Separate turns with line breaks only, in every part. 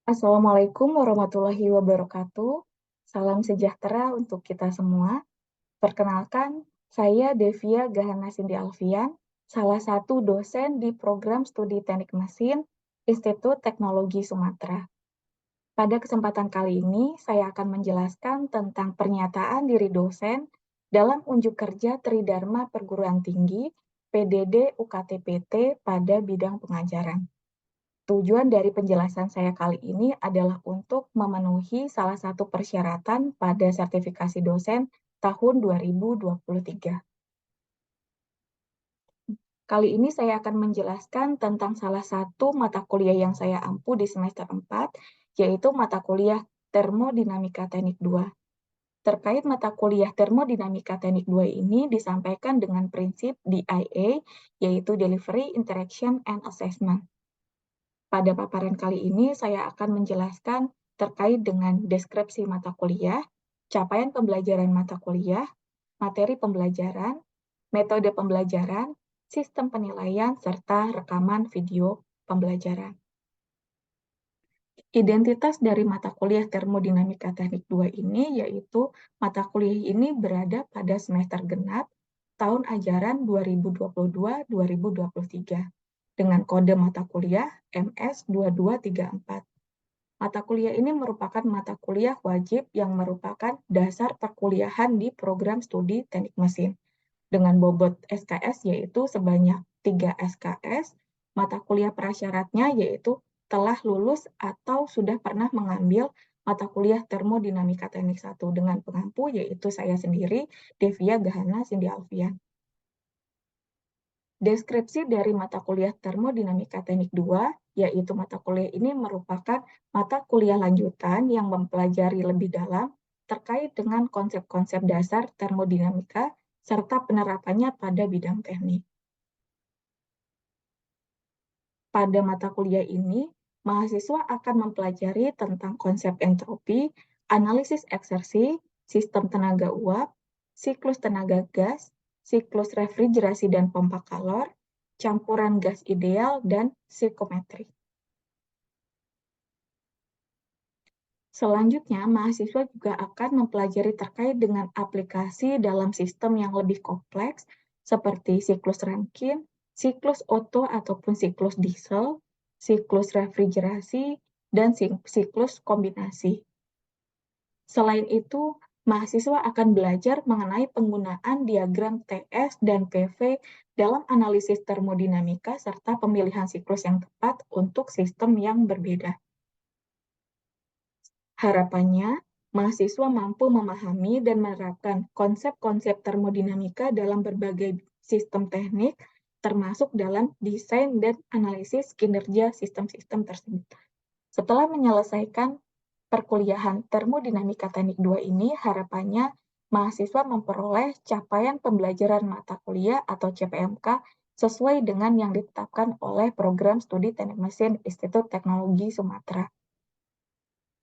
Assalamualaikum warahmatullahi wabarakatuh. Salam sejahtera untuk kita semua. Perkenalkan, saya Devia Gahana Cindy Alfian, salah satu dosen di program studi Teknik Mesin Institut Teknologi Sumatera. Pada kesempatan kali ini, saya akan menjelaskan tentang pernyataan diri dosen dalam unjuk kerja Tridharma Perguruan Tinggi PDD UKT-PT pada bidang pengajaran. Tujuan dari penjelasan saya kali ini adalah untuk memenuhi salah satu persyaratan pada sertifikasi dosen tahun 2023. Kali ini saya akan menjelaskan tentang salah satu mata kuliah yang saya ampu di semester 4, yaitu mata kuliah Termodinamika Teknik 2. Terkait mata kuliah Termodinamika Teknik 2 ini disampaikan dengan prinsip DIA, yaitu Delivery, Interaction, and Assessment. Pada paparan kali ini, saya akan menjelaskan terkait dengan deskripsi mata kuliah, capaian pembelajaran mata kuliah, materi pembelajaran, metode pembelajaran, sistem penilaian, serta rekaman video pembelajaran. Identitas dari mata kuliah Termodinamika Teknik 2 ini yaitu mata kuliah ini berada pada semester genap tahun ajaran 2022-2023 dengan kode mata kuliah MS2234. Mata kuliah ini merupakan mata kuliah wajib yang merupakan dasar perkuliahan di program studi teknik mesin. Dengan bobot SKS yaitu sebanyak 3 SKS, mata kuliah prasyaratnya yaitu telah lulus atau sudah pernah mengambil mata kuliah Termodinamika Teknik 1 dengan pengampu yaitu saya sendiri, Devia Gahana Cindy Alfian. Deskripsi dari mata kuliah Termodinamika Teknik 2, yaitu mata kuliah ini merupakan mata kuliah lanjutan yang mempelajari lebih dalam terkait dengan konsep-konsep dasar termodinamika serta penerapannya pada bidang teknik. Pada mata kuliah ini, mahasiswa akan mempelajari tentang konsep entropi, analisis eksersi, sistem tenaga uap, siklus tenaga gas, siklus refrigerasi dan pompa kalor, campuran gas ideal, dan psikometri. Selanjutnya, mahasiswa juga akan mempelajari terkait dengan aplikasi dalam sistem yang lebih kompleks, seperti siklus Rankine, siklus Otto ataupun siklus diesel, siklus refrigerasi, dan siklus kombinasi. Selain itu, mahasiswa akan belajar mengenai penggunaan diagram TS dan PV dalam analisis termodinamika serta pemilihan siklus yang tepat untuk sistem yang berbeda. Harapannya, mahasiswa mampu memahami dan menerapkan konsep-konsep termodinamika dalam berbagai sistem teknik, termasuk dalam desain dan analisis kinerja sistem-sistem tersebut. Setelah menyelesaikan perkuliahan Termodinamika Teknik 2 ini, harapannya mahasiswa memperoleh capaian pembelajaran mata kuliah atau CPMK sesuai dengan yang ditetapkan oleh Program Studi Teknik Mesin Institut Teknologi Sumatera.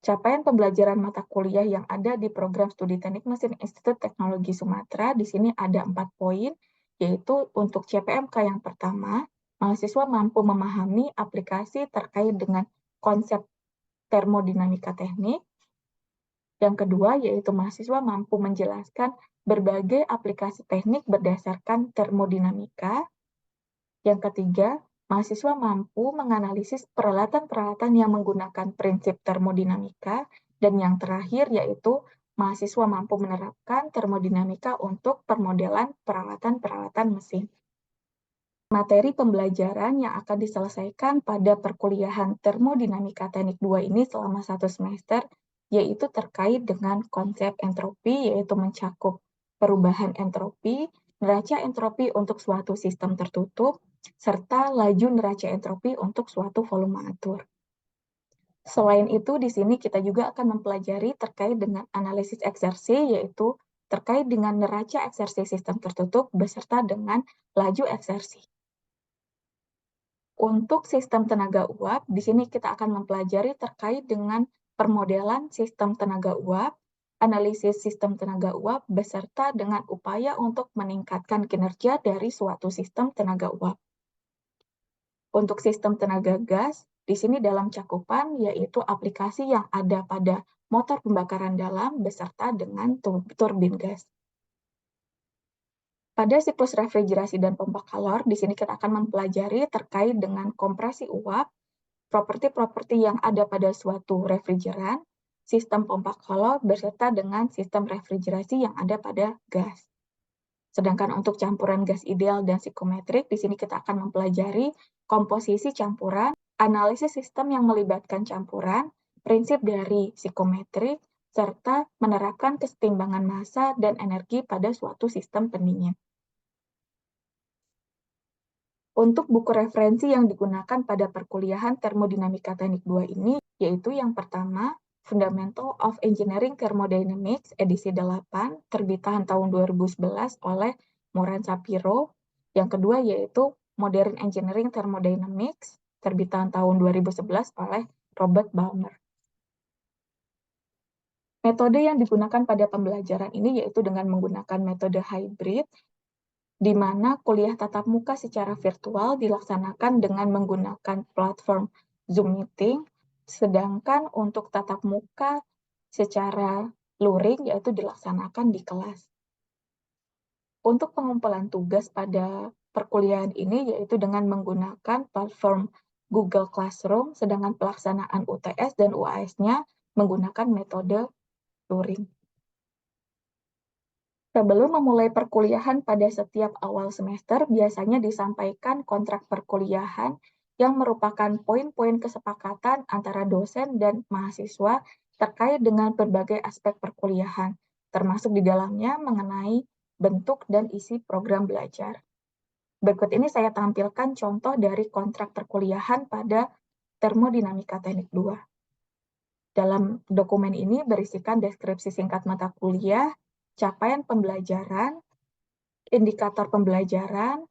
Capaian pembelajaran mata kuliah yang ada di Program Studi Teknik Mesin Institut Teknologi Sumatera, di sini ada 4 poin, yaitu untuk CPMK yang pertama, mahasiswa mampu memahami aplikasi terkait dengan konsep termodinamika teknik. Yang kedua, yaitu mahasiswa mampu menjelaskan berbagai aplikasi teknik berdasarkan termodinamika. Yang ketiga, mahasiswa mampu menganalisis peralatan-peralatan yang menggunakan prinsip termodinamika. Dan yang terakhir, yaitu mahasiswa mampu menerapkan termodinamika untuk permodelan peralatan-peralatan mesin. Materi pembelajaran yang akan diselesaikan pada perkuliahan Termodinamika Teknik 2 ini selama 1 semester, yaitu terkait dengan konsep entropi, yaitu mencakup perubahan entropi, neraca entropi untuk suatu sistem tertutup, serta laju neraca entropi untuk suatu volume atur. Selain itu, di sini kita juga akan mempelajari terkait dengan analisis eksersi, yaitu terkait dengan neraca eksersi sistem tertutup beserta dengan laju eksersi. Untuk sistem tenaga uap, di sini kita akan mempelajari terkait dengan permodelan sistem tenaga uap, analisis sistem tenaga uap, beserta dengan upaya untuk meningkatkan kinerja dari suatu sistem tenaga uap. Untuk sistem tenaga gas, Di sini dalam cakupan yaitu aplikasi yang ada pada motor pembakaran dalam beserta dengan turbin gas. Pada siklus refrigerasi dan pompa kalor, di sini kita akan mempelajari terkait dengan kompresi uap, properti-properti yang ada pada suatu refrigeran, sistem pompa kalor beserta dengan sistem refrigerasi yang ada pada gas. Sedangkan untuk campuran gas ideal dan psikometrik, di sini kita akan mempelajari komposisi campuran, analisis sistem yang melibatkan campuran, prinsip dari psikometrik, serta menerapkan kesetimbangan massa dan energi pada suatu sistem pendingin. Untuk buku referensi yang digunakan pada perkuliahan Termodinamika Teknik 2 ini, yaitu yang pertama, Fundamental of Engineering Thermodynamics edisi 8, terbitan tahun 2011 oleh Moran Shapiro. Yang kedua yaitu Modern Engineering Thermodynamics, terbitan tahun 2011 oleh Robert Balmer. Metode yang digunakan pada pembelajaran ini yaitu dengan menggunakan metode hybrid, di mana kuliah tatap muka secara virtual dilaksanakan dengan menggunakan platform Zoom Meeting, sedangkan untuk tatap muka secara luring yaitu dilaksanakan di kelas. Untuk pengumpulan tugas pada perkuliahan ini yaitu dengan menggunakan platform Google Classroom, sedangkan pelaksanaan UTS dan UAS-nya menggunakan metode luring. Sebelum memulai perkuliahan pada setiap awal semester, biasanya disampaikan kontrak perkuliahan yang merupakan poin-poin kesepakatan antara dosen dan mahasiswa terkait dengan berbagai aspek perkuliahan, termasuk di dalamnya mengenai bentuk dan isi program belajar. Berikut ini saya tampilkan contoh dari kontrak perkuliahan pada Termodinamika Teknik 2. Dalam dokumen ini berisikan deskripsi singkat mata kuliah, capaian pembelajaran, indikator pembelajaran,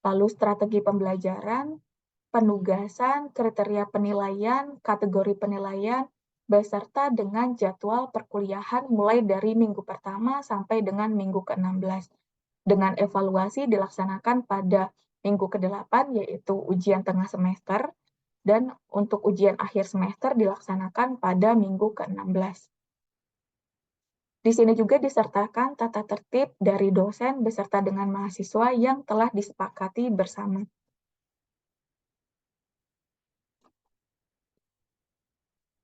lalu strategi pembelajaran, penugasan, kriteria penilaian, kategori penilaian, beserta dengan jadwal perkuliahan mulai dari minggu pertama sampai dengan minggu ke-16. Dengan evaluasi dilaksanakan pada minggu ke-8, yaitu ujian tengah semester, dan untuk ujian akhir semester dilaksanakan pada minggu ke-16. Di sini juga disertakan tata tertib dari dosen beserta dengan mahasiswa yang telah disepakati bersama.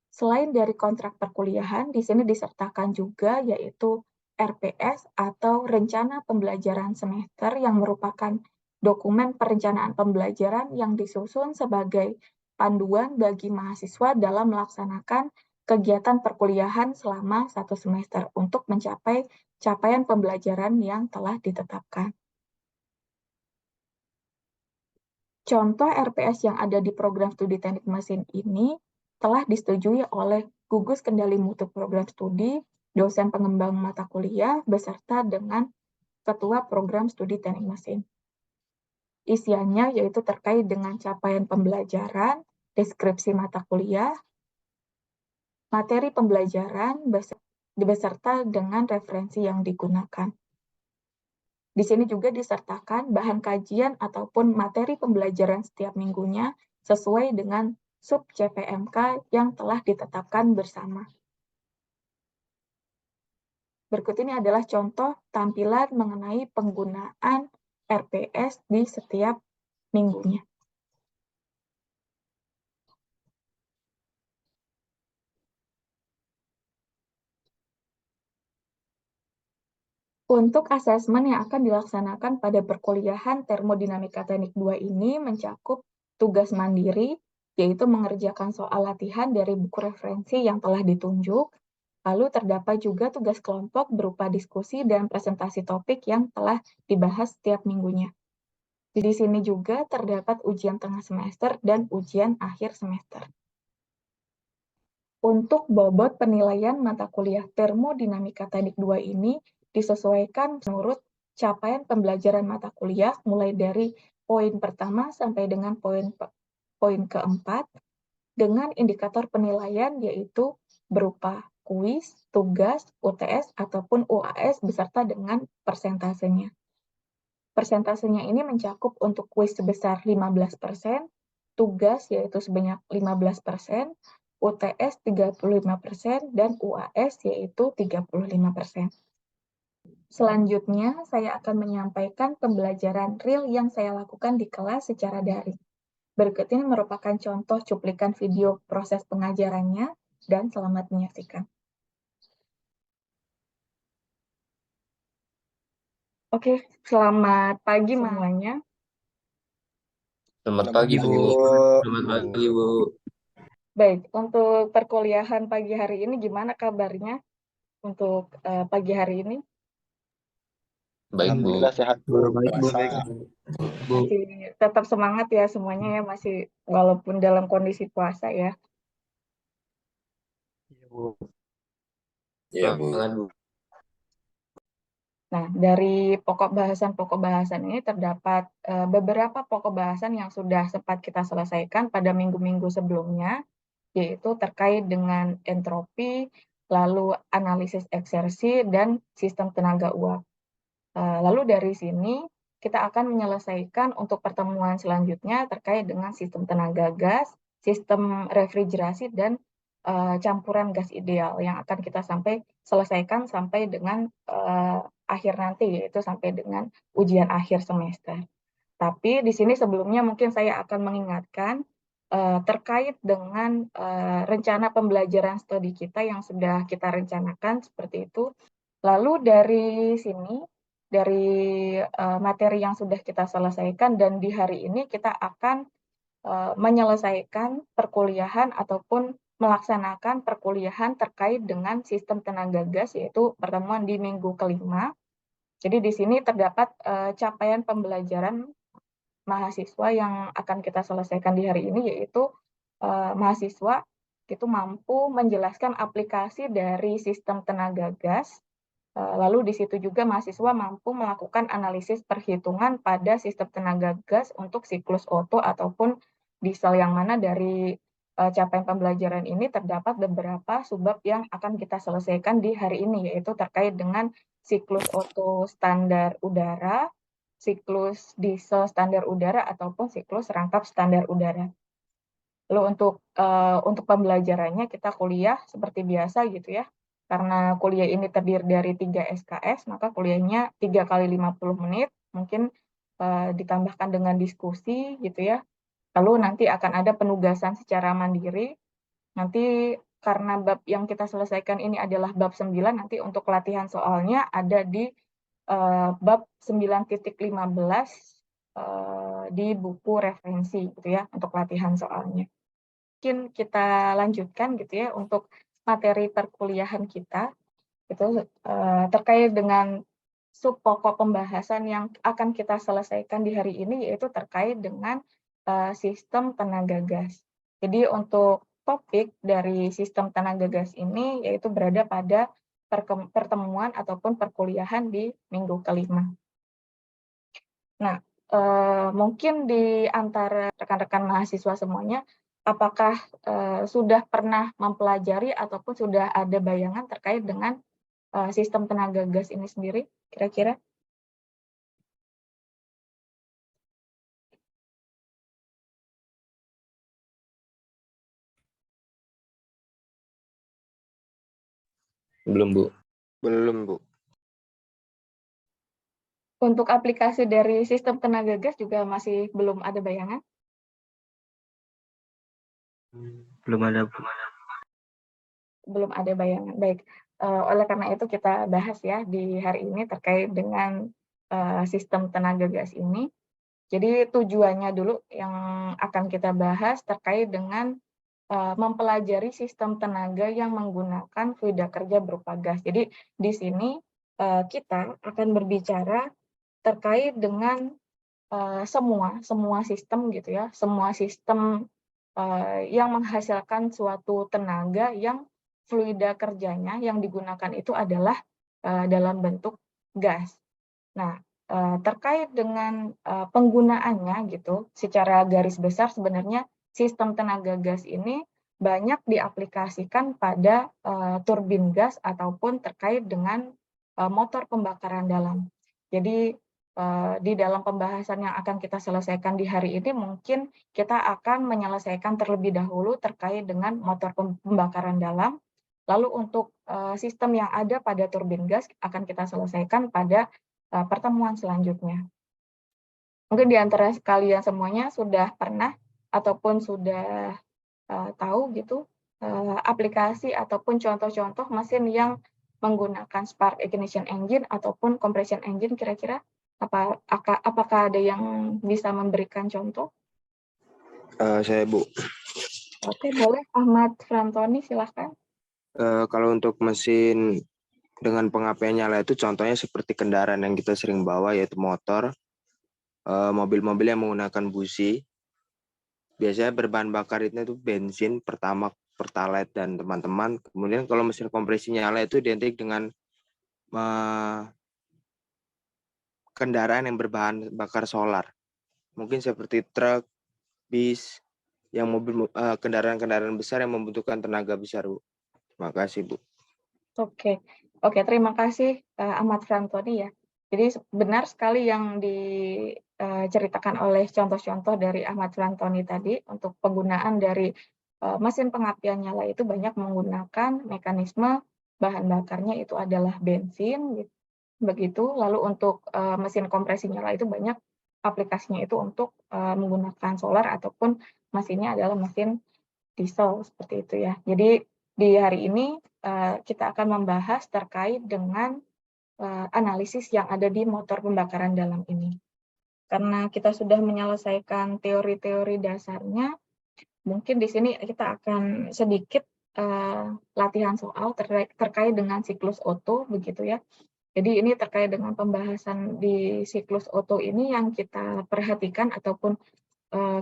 Selain dari kontrak perkuliahan, di sini disertakan juga yaitu RPS atau Rencana Pembelajaran Semester yang merupakan dokumen perencanaan pembelajaran yang disusun sebagai panduan bagi mahasiswa dalam melaksanakan kegiatan perkuliahan selama satu semester untuk mencapai capaian pembelajaran yang telah ditetapkan. Contoh RPS yang ada di program studi teknik mesin ini telah disetujui oleh gugus kendali mutu program studi, dosen pengembang mata kuliah, beserta dengan ketua program studi teknik mesin. Isiannya yaitu terkait dengan capaian pembelajaran, deskripsi mata kuliah, materi pembelajaran, beserta dengan referensi yang digunakan. Di sini juga disertakan bahan kajian ataupun materi pembelajaran setiap minggunya sesuai dengan sub CPMK yang telah ditetapkan bersama. Berikut ini adalah contoh tampilan mengenai penggunaan RPS di setiap minggunya. Untuk asesmen yang akan dilaksanakan pada perkuliahan Termodinamika Teknik 2 ini mencakup tugas mandiri, yaitu mengerjakan soal latihan dari buku referensi yang telah ditunjuk, lalu terdapat juga tugas kelompok berupa diskusi dan presentasi topik yang telah dibahas setiap minggunya. Di sini juga terdapat ujian tengah semester dan ujian akhir semester. Untuk bobot penilaian mata kuliah Termodinamika Teknik 2 ini disesuaikan menurut capaian pembelajaran mata kuliah mulai dari poin pertama sampai dengan poin keempat dengan indikator penilaian yaitu berupa kuis, tugas, UTS, ataupun UAS beserta dengan persentasenya. Persentasenya ini mencakup untuk kuis sebesar 15%, tugas yaitu sebanyak 15%, UTS 35%, dan UAS yaitu 35%. Selanjutnya, saya akan menyampaikan pembelajaran real yang saya lakukan di kelas secara daring. Berikut ini merupakan contoh cuplikan video proses pengajarannya, dan selamat menyaksikan. Oke, selamat pagi semuanya.
Selamat pagi, Bu. Selamat pagi, Bu.
Baik, untuk perkuliahan pagi hari ini gimana kabarnya untuk pagi hari ini?
Baik, Bu.
Alhamdulillah sehat, Bu.
Baik, Bu. Baik, Bu.
Masih tetap semangat ya semuanya ya, masih walaupun dalam kondisi puasa ya.
Iya, Bu.
Iya, Bu.
Semangat, Bu.
Nah, dari pokok bahasan ini terdapat beberapa pokok bahasan yang sudah sempat kita selesaikan pada minggu-minggu sebelumnya, yaitu terkait dengan entropi, lalu analisis eksersi, dan sistem tenaga uap. Lalu dari sini kita akan menyelesaikan untuk pertemuan selanjutnya terkait dengan sistem tenaga gas, sistem refrigerasi, dan campuran gas ideal yang akan kita selesaikan sampai dengan akhir nanti, yaitu sampai dengan ujian akhir semester. Tapi di sini sebelumnya mungkin saya akan mengingatkan terkait dengan rencana pembelajaran studi kita yang sudah kita rencanakan seperti itu. Lalu dari sini, dari materi yang sudah kita selesaikan, dan di hari ini kita akan menyelesaikan perkuliahan ataupun melaksanakan perkuliahan terkait dengan sistem tenaga gas, yaitu pertemuan di minggu kelima. Jadi di sini terdapat capaian pembelajaran mahasiswa yang akan kita selesaikan di hari ini, yaitu mahasiswa itu mampu menjelaskan aplikasi dari sistem tenaga gas. Lalu di situ juga mahasiswa mampu melakukan analisis perhitungan pada sistem tenaga gas untuk siklus Otto ataupun diesel, yang mana dari capaian pembelajaran ini terdapat beberapa subbab yang akan kita selesaikan di hari ini, yaitu terkait dengan siklus Otto standar udara, siklus diesel standar udara, ataupun siklus rangkap standar udara. Lalu untuk pembelajarannya kita kuliah seperti biasa gitu ya. Karena kuliah ini terdiri dari 3 SKS, maka kuliahnya 3 kali 50 menit, mungkin ditambahkan dengan diskusi gitu ya. Lalu nanti akan ada penugasan secara mandiri. Nanti karena bab yang kita selesaikan ini adalah bab 9, nanti untuk latihan soalnya ada di bab 9.15 di buku referensi gitu ya untuk latihan soalnya. Mungkin kita lanjutkan gitu ya untuk materi perkuliahan kita itu terkait dengan sub pokok pembahasan yang akan kita selesaikan di hari ini, yaitu terkait dengan sistem tenaga gas. Jadi untuk topik dari sistem tenaga gas ini yaitu berada pada pertemuan ataupun perkuliahan di minggu kelima. Nah, mungkin di antara rekan-rekan mahasiswa semuanya, apakah sudah pernah mempelajari ataupun sudah ada bayangan terkait dengan sistem tenaga gas ini sendiri, kira-kira?
Belum, Bu.
Belum, Bu.
Untuk aplikasi dari sistem tenaga gas juga masih belum ada bayangan?
Belum ada, Bu.
Belum ada bayangan. Baik, oleh karena itu kita bahas ya di hari ini terkait dengan sistem tenaga gas ini. Jadi tujuannya dulu yang akan kita bahas terkait dengan mempelajari sistem tenaga yang menggunakan fluida kerja berupa gas. Jadi di sini kita akan berbicara terkait dengan semua sistem gitu ya, semua sistem yang menghasilkan suatu tenaga yang fluida kerjanya yang digunakan itu adalah dalam bentuk gas. Nah, terkait dengan penggunaannya gitu, secara garis besar sebenarnya sistem tenaga gas ini banyak diaplikasikan pada turbin gas ataupun terkait dengan motor pembakaran dalam. Jadi di dalam pembahasan yang akan kita selesaikan di hari ini, mungkin kita akan menyelesaikan terlebih dahulu terkait dengan motor pembakaran dalam. Lalu untuk sistem yang ada pada turbin gas akan kita selesaikan pada pertemuan selanjutnya. Mungkin di antara kalian semuanya sudah pernah ataupun sudah tahu gitu aplikasi ataupun contoh-contoh mesin yang menggunakan spark ignition engine ataupun compression engine, kira-kira apakah ada yang bisa memberikan contoh?
Saya, Bu.
Oke, boleh. Ahmad Frantoni, silahkan.
Kalau untuk mesin dengan pengapaian nyala itu contohnya seperti kendaraan yang kita sering bawa, yaitu motor, mobil-mobil yang menggunakan busi. Biasanya berbahan bakar itu bensin, Pertamax, Pertalite, dan teman-teman. Kemudian kalau mesin kompresi nyala itu identik dengan kendaraan yang berbahan bakar solar. Mungkin seperti truk, bis, yang kendaraan-kendaraan besar yang membutuhkan tenaga besar, Bu. Terima kasih, Bu.
Oke, terima kasih Ahmad Frantoni ya. Jadi benar sekali yang diceritakan oleh contoh-contoh dari Ahmad Frantoni tadi untuk penggunaan dari mesin pengapian nyala itu banyak menggunakan mekanisme bahan bakarnya itu adalah bensin, gitu. Begitu. Lalu untuk mesin kompresi nyala itu banyak aplikasinya itu untuk menggunakan solar ataupun mesinnya adalah mesin diesel seperti itu ya. Jadi di hari ini kita akan membahas terkait dengan analisis yang ada di motor pembakaran dalam ini. Karena kita sudah menyelesaikan teori-teori dasarnya, mungkin di sini kita akan sedikit latihan soal terkait dengan siklus Otto, begitu ya. Jadi ini terkait dengan pembahasan di siklus Otto ini yang kita perhatikan ataupun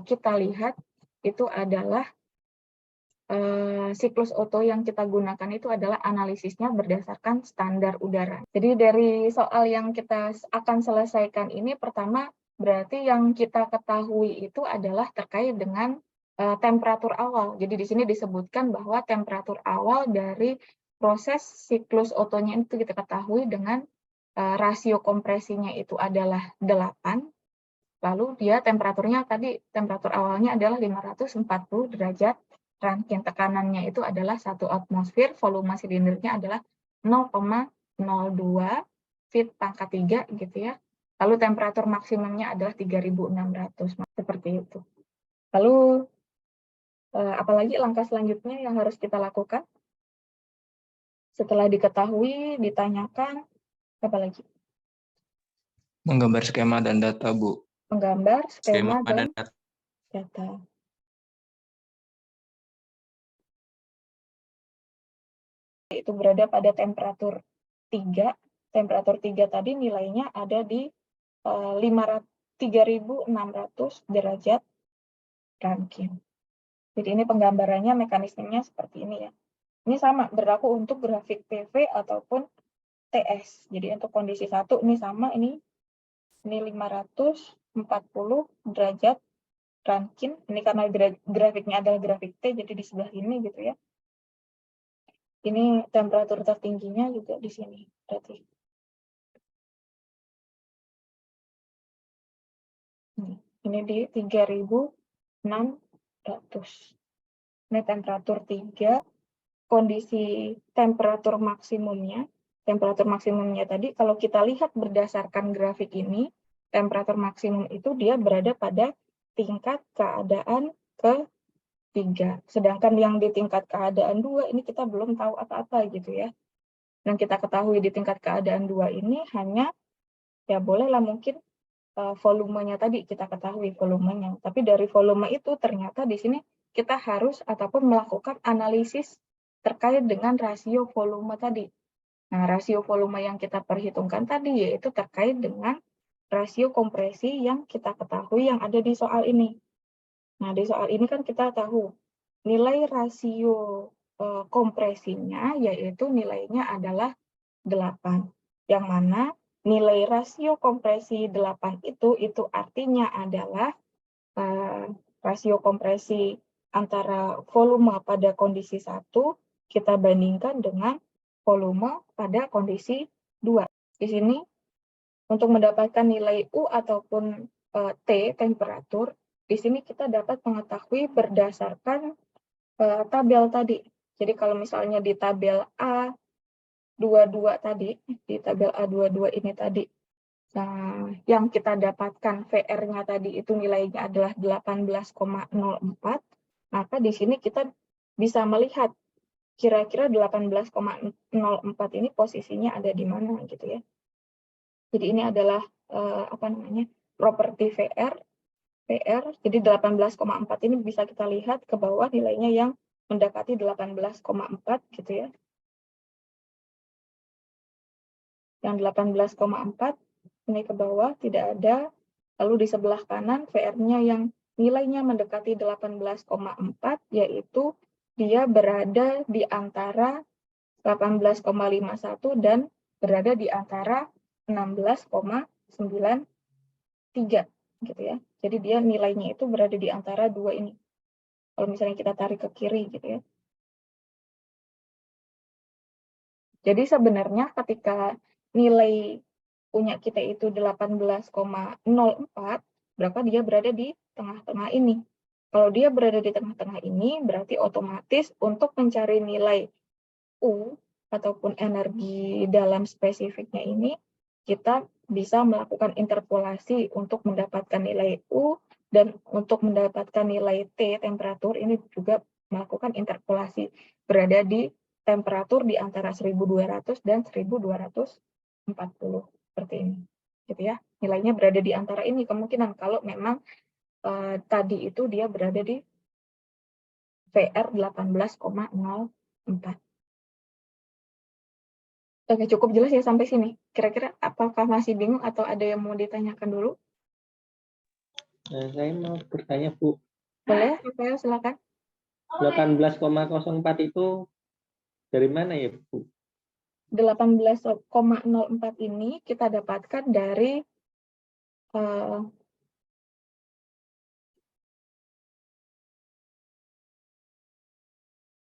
kita lihat itu adalah siklus Otto yang kita gunakan itu adalah analisisnya berdasarkan standar udara. Jadi dari soal yang kita akan selesaikan ini, pertama berarti yang kita ketahui itu adalah terkait dengan temperatur awal. Jadi di sini disebutkan bahwa temperatur awal dari proses siklus Otto-nya itu kita ketahui dengan rasio kompresinya itu adalah 8. Lalu dia temperaturnya tadi, temperatur awalnya adalah 540 derajat Rankine, tekanannya itu adalah 1 atmosfer, volume silindernya adalah 0,02 feet pangkat 3 gitu ya. Lalu temperatur maksimumnya adalah 3.600, seperti itu. Lalu apalagi langkah selanjutnya yang harus kita lakukan? Setelah diketahui, ditanyakan, apa lagi?
Menggambar skema dan data, Bu.
Menggambar skema dan data. Itu berada pada temperatur 3. Temperatur 3 tadi nilainya ada di 3.600 derajat Rankine. Jadi ini penggambarannya, mekanismenya seperti ini ya. Ini sama, berlaku untuk grafik PV ataupun TS. Jadi untuk kondisi 1 ini sama, ini 540 derajat Rankine. Ini karena grafiknya adalah grafik T, jadi di sebelah ini gitu ya. Ini temperatur tertingginya juga di sini, berarti. Ini di 3.600. Ini temperatur 3, kondisi temperatur maksimumnya. Temperatur maksimumnya tadi, kalau kita lihat berdasarkan grafik ini, temperatur maksimum itu dia berada pada tingkat keadaan ke-3. Sedangkan yang di tingkat keadaan 2 ini kita belum tahu apa-apa gitu ya. Dan kita ketahui di tingkat keadaan 2 ini hanya, ya bolehlah mungkin volumenya tadi kita ketahui volumenya. Tapi dari volume itu ternyata di sini kita harus ataupun melakukan analisis terkait dengan rasio volume tadi. Nah, rasio volume yang kita perhitungkan tadi yaitu terkait dengan rasio kompresi yang kita ketahui yang ada di soal ini. Nah, di soal ini kan kita tahu nilai rasio kompresinya yaitu nilainya adalah 8. Yang mana nilai rasio kompresi 8 itu artinya adalah rasio kompresi antara volume pada kondisi 1 kita bandingkan dengan volume pada kondisi 2. Di sini Untuk mendapatkan nilai U ataupun T, temperatur, di sini kita dapat mengetahui berdasarkan tabel tadi. Jadi kalau misalnya di tabel A22 tadi, di tabel A22 ini tadi, nah, yang kita dapatkan VR-nya tadi itu nilainya adalah 18,04, maka di sini kita bisa melihat kira-kira 18,04 ini posisinya ada di mana gitu ya. Jadi ini adalah properti VR. Jadi 18,4 ini bisa kita lihat ke bawah nilainya yang mendekati 18,4 gitu ya. Yang 18,4 ini ke bawah tidak ada. Lalu di sebelah kanan VR-nya yang nilainya mendekati 18,4 yaitu dia berada di antara 18,51 dan berada di antara 16,93 gitu ya. Jadi dia nilainya itu berada di antara dua ini. Kalau misalnya kita tarik ke kiri gitu ya. Jadi sebenarnya ketika nilai punya kita itu 18,04, berarti dia berada di tengah-tengah ini. Kalau dia berada di tengah-tengah ini, berarti otomatis untuk mencari nilai U ataupun energi dalam spesifiknya ini, kita bisa melakukan interpolasi untuk mendapatkan nilai U, dan untuk mendapatkan nilai T, temperatur, ini juga melakukan interpolasi. Berada di temperatur di antara 1200 dan 1240, seperti ini. Gitu ya. Nilainya berada di antara ini kemungkinan kalau memang tadi itu dia berada di VR 18,04. Oke, cukup jelas ya sampai sini. Kira-kira apakah masih bingung atau ada yang mau ditanyakan dulu?
Saya mau bertanya, Bu.
Boleh, Rafael, silakan.
18,04 itu dari mana ya, Bu?
18,04 ini kita dapatkan dari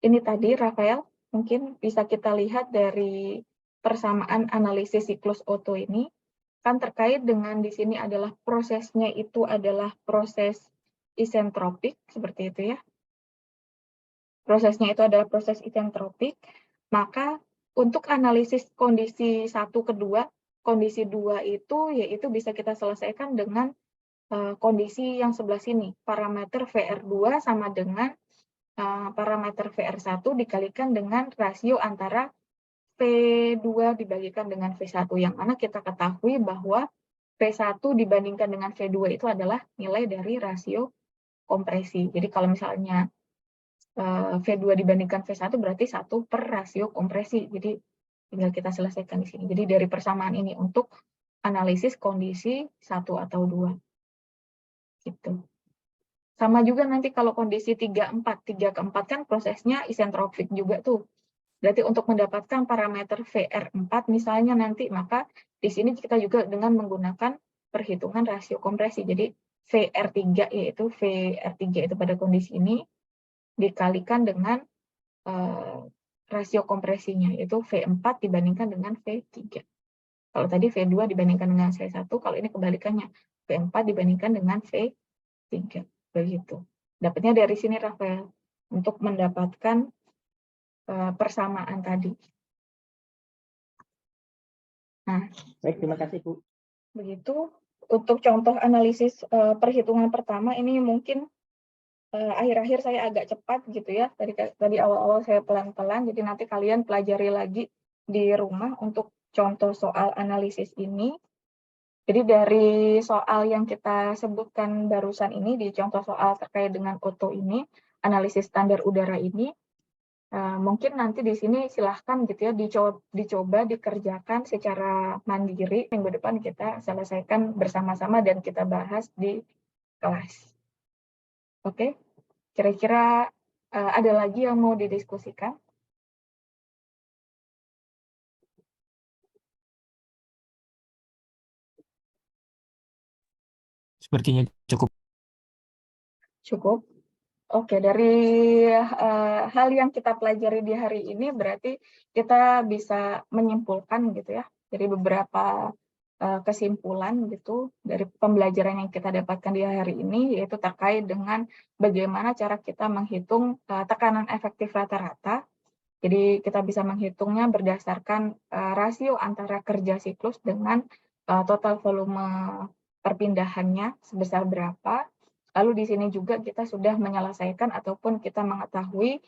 ini tadi, Rafael, mungkin bisa kita lihat dari persamaan analisis siklus Otto ini, kan terkait dengan di sini adalah prosesnya itu adalah proses isentropik, seperti itu ya. Prosesnya itu adalah proses isentropik, maka untuk analisis kondisi 1 ke 2, kondisi 2 itu yaitu bisa kita selesaikan dengan kondisi yang sebelah sini, parameter VR2 sama dengan parameter VR1 dikalikan dengan rasio antara V2 dibagikan dengan V1, yang mana kita ketahui bahwa V1 dibandingkan dengan V2 itu adalah nilai dari rasio kompresi. Jadi kalau misalnya V2 dibandingkan V1 berarti 1 per rasio kompresi. Jadi tinggal kita selesaikan di sini. Jadi dari persamaan ini untuk analisis kondisi 1 atau 2. Gitu. Sama juga nanti kalau kondisi 3-4 ke 4 kan prosesnya isentropik juga tuh. Berarti untuk mendapatkan parameter VR4 misalnya nanti, maka di sini kita juga dengan menggunakan perhitungan rasio kompresi. Jadi VR3 yaitu VR3 itu pada kondisi ini dikalikan dengan rasio kompresinya, yaitu V4 dibandingkan dengan V3. Kalau tadi V2 dibandingkan dengan V1, kalau ini kebalikannya, V4 dibandingkan dengan V3. Begitu. Dapatnya dari sini, Rafael, untuk mendapatkan persamaan tadi. Nah,
baik, terima kasih, Bu.
Begitu. Untuk contoh analisis perhitungan pertama ini mungkin akhir-akhir saya agak cepat gitu ya. Tadi awal-awal saya pelan-pelan, jadi nanti kalian pelajari lagi di rumah untuk contoh soal analisis ini. Jadi dari soal yang kita sebutkan barusan ini, di contoh soal terkait dengan Otto ini, analisis standar udara ini, mungkin nanti di sini silahkan gitu ya, dicoba dikerjakan secara mandiri. Minggu depan kita selesaikan bersama-sama dan kita bahas di kelas. Oke, kira-kira ada lagi yang mau didiskusikan?
Sepertinya cukup.
Cukup. Oke, dari hal yang kita pelajari di hari ini berarti kita bisa menyimpulkan gitu ya, dari beberapa kesimpulan gitu dari pembelajaran yang kita dapatkan di hari ini, yaitu terkait dengan bagaimana cara kita menghitung tekanan efektif rata-rata. Jadi kita bisa menghitungnya berdasarkan rasio antara kerja siklus dengan total volume perpindahannya sebesar berapa. Lalu di sini juga kita sudah menyelesaikan ataupun kita mengetahui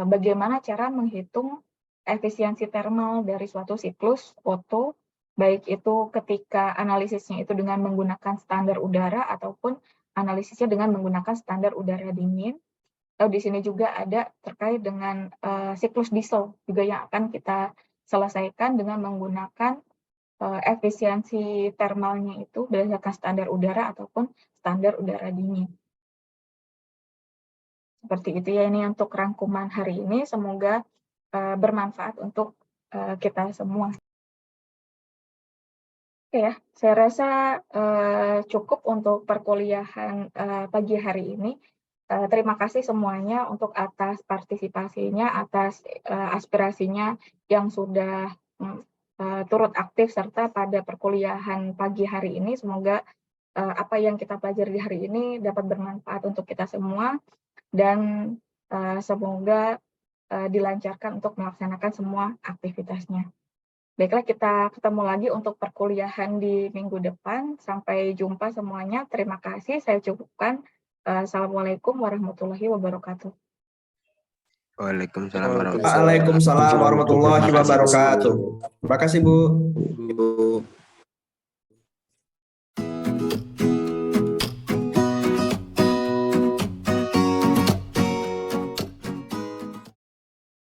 bagaimana cara menghitung efisiensi termal dari suatu siklus Otto, baik itu ketika analisisnya itu dengan menggunakan standar udara ataupun analisisnya dengan menggunakan standar udara dingin. Lalu di sini juga ada terkait dengan siklus diesel juga yang akan kita selesaikan dengan menggunakan efisiensi termalnya itu berdasarkan standar udara ataupun standar udara dingin. Seperti itu ya, ini untuk rangkuman hari ini. Semoga bermanfaat untuk kita semua. Oke ya, saya rasa cukup untuk perkuliahan pagi hari ini. Terima kasih semuanya untuk atas partisipasinya, atas aspirasinya yang sudah turut aktif serta pada perkuliahan pagi hari ini. Semoga apa yang kita pelajari di hari ini dapat bermanfaat untuk kita semua dan semoga dilancarkan untuk melaksanakan semua aktivitasnya. Baiklah, kita ketemu lagi untuk perkuliahan di minggu depan. Sampai jumpa semuanya. Terima kasih. Saya cukupkan. Assalamualaikum warahmatullahi wabarakatuh.
Waalaikumsalam warahmatullahi
Waalaikumsalam warahmatullahi wabarakatuh. Terima kasih, Bu.
wabarakatuh.